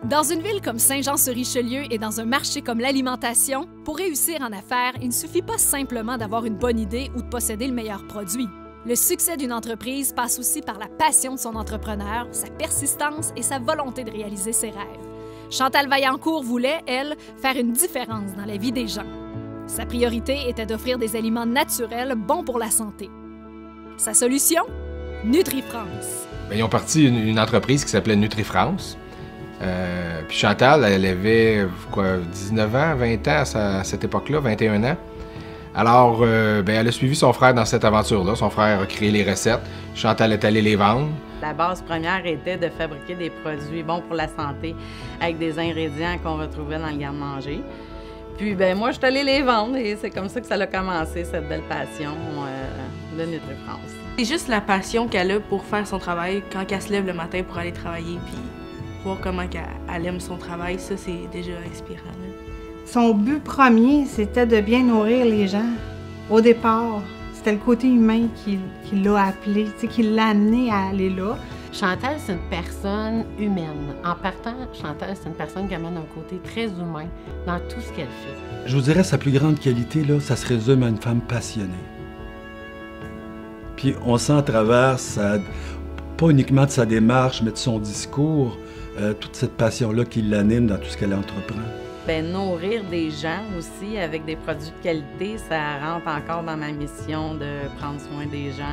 Dans une ville comme Saint-Jean-sur-Richelieu et dans un marché comme l'alimentation, pour réussir en affaires, il ne suffit pas simplement d'avoir une bonne idée ou de posséder le meilleur produit. Le succès d'une entreprise passe aussi par la passion de son entrepreneur, sa persistance et sa volonté de réaliser ses rêves. Chantal Vaillancourt voulait, elle, faire une différence dans la vie des gens. Sa priorité était d'offrir des aliments naturels bons pour la santé. Sa solution? NutriFrance. Ils ont parti une entreprise qui s'appelait NutriFrance. Puis Chantal, elle avait 19 ans, 20 ans à cette époque-là, 21 ans. Alors, elle a suivi son frère dans cette aventure-là. Son frère a créé les recettes. Chantal est allée les vendre. La base première était de fabriquer des produits bons pour la santé avec des ingrédients qu'on retrouvait dans le garde-manger. Puis, moi, je suis allée les vendre et c'est comme ça que ça a commencé, cette belle passion de NutriFrance. C'est juste la passion qu'elle a pour faire son travail quand elle se lève le matin pour aller travailler, puis voir comment elle aime son travail, ça, c'est déjà inspirant. Là. Son but premier, c'était de bien nourrir les gens. Au départ, c'était le côté humain qui l'a appelé, qui l'a amené à aller là. Chantal, c'est une personne humaine. En partant, Chantal, c'est une personne qui amène un côté très humain dans tout ce qu'elle fait. Je vous dirais, sa plus grande qualité, là, ça se résume à une femme passionnée. Puis on sent à travers, pas uniquement de sa démarche, mais de son discours, toute cette passion-là qui l'anime dans tout ce qu'elle entreprend. Nourrir des gens aussi avec des produits de qualité, ça rentre encore dans ma mission de prendre soin des gens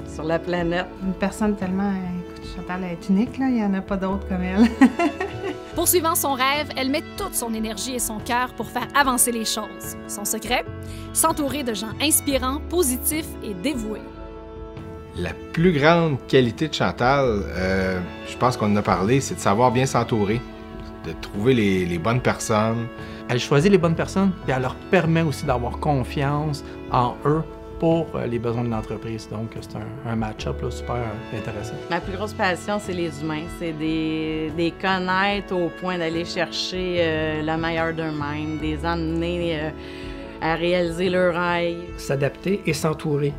sur la planète. Une personne tellement... Écoute, Chantal est unique, là. Il n'y en a pas d'autres comme elle. Poursuivant son rêve, elle met toute son énergie et son cœur pour faire avancer les choses. Son secret? S'entourer de gens inspirants, positifs et dévoués. La plus grande qualité de Chantal, je pense qu'on en a parlé, c'est de savoir bien s'entourer, de trouver les bonnes personnes. Elle choisit les bonnes personnes et elle leur permet aussi d'avoir confiance en eux pour les besoins de l'entreprise. Donc, c'est un match-up super intéressant. Ma plus grosse passion, c'est les humains. C'est des connaître au point d'aller chercher le meilleur d'eux-mêmes, des emmener à réaliser leurs rêves. S'adapter et s'entourer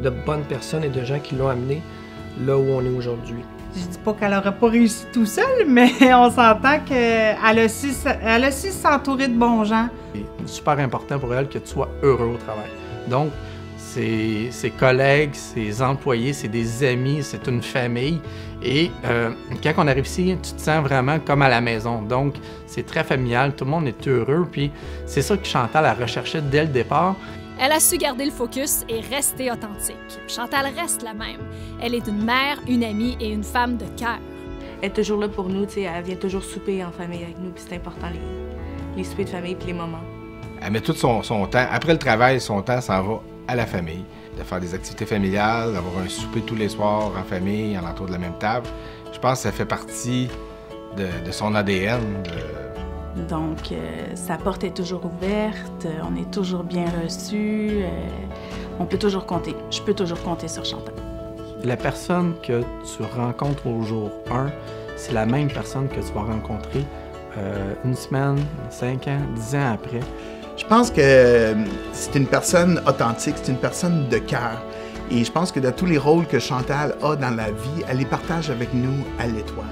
de bonnes personnes et de gens qui l'ont amené là où on est aujourd'hui. Je dis pas qu'elle n'aurait pas réussi tout seul, mais on s'entend qu'elle a su s'entourer de bons gens. C'est super important pour elle que tu sois heureux au travail. Donc, ses collègues, ses employés, c'est des amis, c'est une famille. Et quand on arrive ici, tu te sens vraiment comme à la maison. Donc, c'est très familial, tout le monde est heureux. Puis, c'est ça que Chantal a recherché dès le départ. Elle a su garder le focus et rester authentique. Chantal reste la même. Elle est une mère, une amie et une femme de cœur. Elle est toujours là pour nous, elle vient toujours souper en famille avec nous, puis c'est important, les soupers de famille puis les moments. Elle met tout son temps, après le travail, son temps s'en va à la famille, de faire des activités familiales, d'avoir un souper tous les soirs en famille, alentour de la même table. Je pense que ça fait partie de son ADN. Donc, sa porte est toujours ouverte, on est toujours bien reçus, on peut toujours compter. Je peux toujours compter sur Chantal. La personne que tu rencontres au jour 1, c'est la même personne que tu vas rencontrer une semaine, 5 ans, 10 ans après. Je pense que c'est une personne authentique, c'est une personne de cœur. Et je pense que dans tous les rôles que Chantal a dans la vie, elle les partage avec nous à l'Étoile.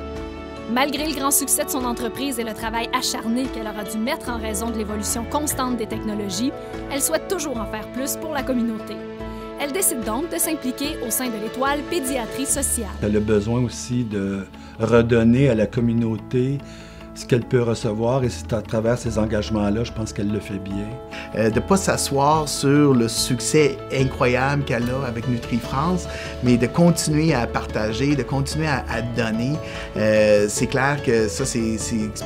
Malgré le grand succès de son entreprise et le travail acharné qu'elle aura dû mettre en raison de l'évolution constante des technologies, elle souhaite toujours en faire plus pour la communauté. Elle décide donc de s'impliquer au sein de l'Étoile Pédiatrie sociale. Elle a besoin aussi de redonner à la communauté ce qu'elle peut recevoir et c'est à travers ces engagements-là, je pense qu'elle le fait bien. De ne pas s'asseoir sur le succès incroyable qu'elle a avec NutriFrance, mais de continuer à partager, de continuer à donner. C'est clair que ça,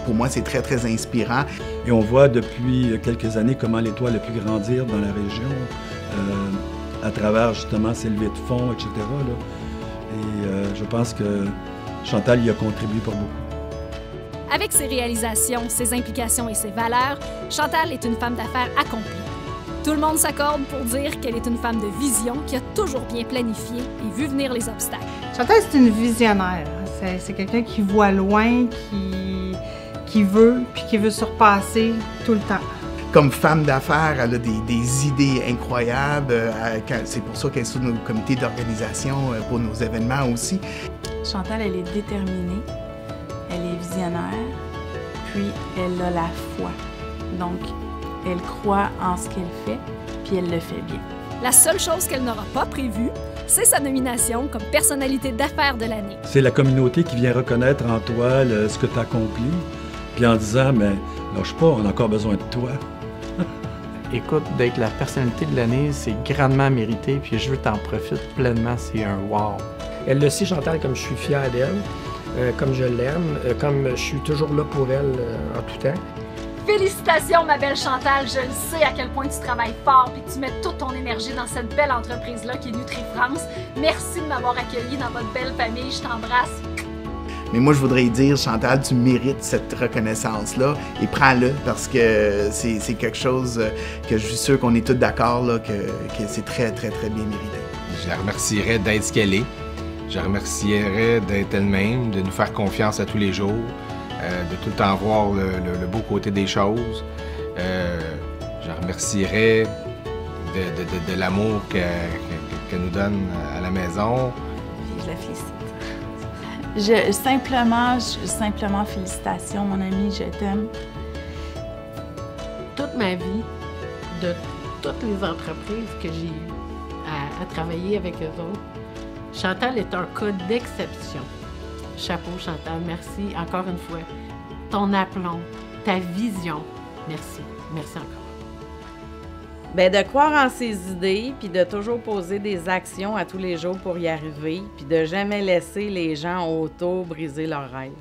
pour moi, c'est très, très inspirant. Et on voit depuis quelques années comment l'Étoile a pu grandir dans la région, à travers justement ses levées de fonds, etc. Là. Et je pense que Chantal y a contribué pour beaucoup. Avec ses réalisations, ses implications et ses valeurs, Chantal est une femme d'affaires accomplie. Tout le monde s'accorde pour dire qu'elle est une femme de vision qui a toujours bien planifié et vu venir les obstacles. Chantal, c'est une visionnaire. C'est quelqu'un qui voit loin, qui veut, puis qui veut surpasser tout le temps. Comme femme d'affaires, elle a des idées incroyables. C'est pour ça qu'elle est sur nos comités d'organisation pour nos événements aussi. Chantal, elle est déterminée, elle est visionnaire, puis elle a la foi. Donc, elle croit en ce qu'elle fait, puis elle le fait bien. La seule chose qu'elle n'aura pas prévue, c'est sa nomination comme personnalité d'affaires de l'année. C'est la communauté qui vient reconnaître en toi ce que tu as accompli, puis en disant, mais lâche pas, on a encore besoin de toi. Écoute, d'être la personnalité de l'année, c'est grandement mérité, puis je veux que tu en profites pleinement, c'est un wow. Elle le sait, Chantal, comme je suis fier d'elle, comme je l'aime, comme je suis toujours là pour elle en tout temps. Félicitations, ma belle Chantal. Je le sais à quel point tu travailles fort et que tu mets toute ton énergie dans cette belle entreprise-là qui est Nutri-France. Merci de m'avoir accueilli dans votre belle famille. Je t'embrasse. Mais moi, je voudrais dire, Chantal, tu mérites cette reconnaissance-là et prends-le parce que c'est quelque chose que je suis sûr qu'on est tous d'accord là, que c'est très, très, très bien mérité. Je la remercierais d'être ce qu'elle est. Je la remercierais d'être elle-même, de nous faire confiance à tous les jours. De tout le temps voir le beau côté des choses. Je remercierais de l'amour qu'elle nous donne à la maison. Je la félicite. Simplement, félicitations, mon ami, je t'aime. Toute ma vie, de toutes les entreprises que j'ai eues à travailler avec eux autres, Chantal est un cas d'exception. Chapeau, Chantal, merci encore une fois. Ton aplomb, ta vision, merci. Merci encore. Bien, de croire en ses idées, puis de toujours poser des actions à tous les jours pour y arriver, puis de jamais laisser les gens autour briser leurs rêves.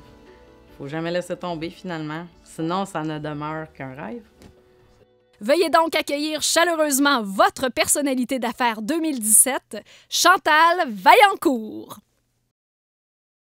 Faut jamais laisser tomber, finalement. Sinon, ça ne demeure qu'un rêve. Veuillez donc accueillir chaleureusement votre personnalité d'affaires 2017, Chantal Vaillancourt.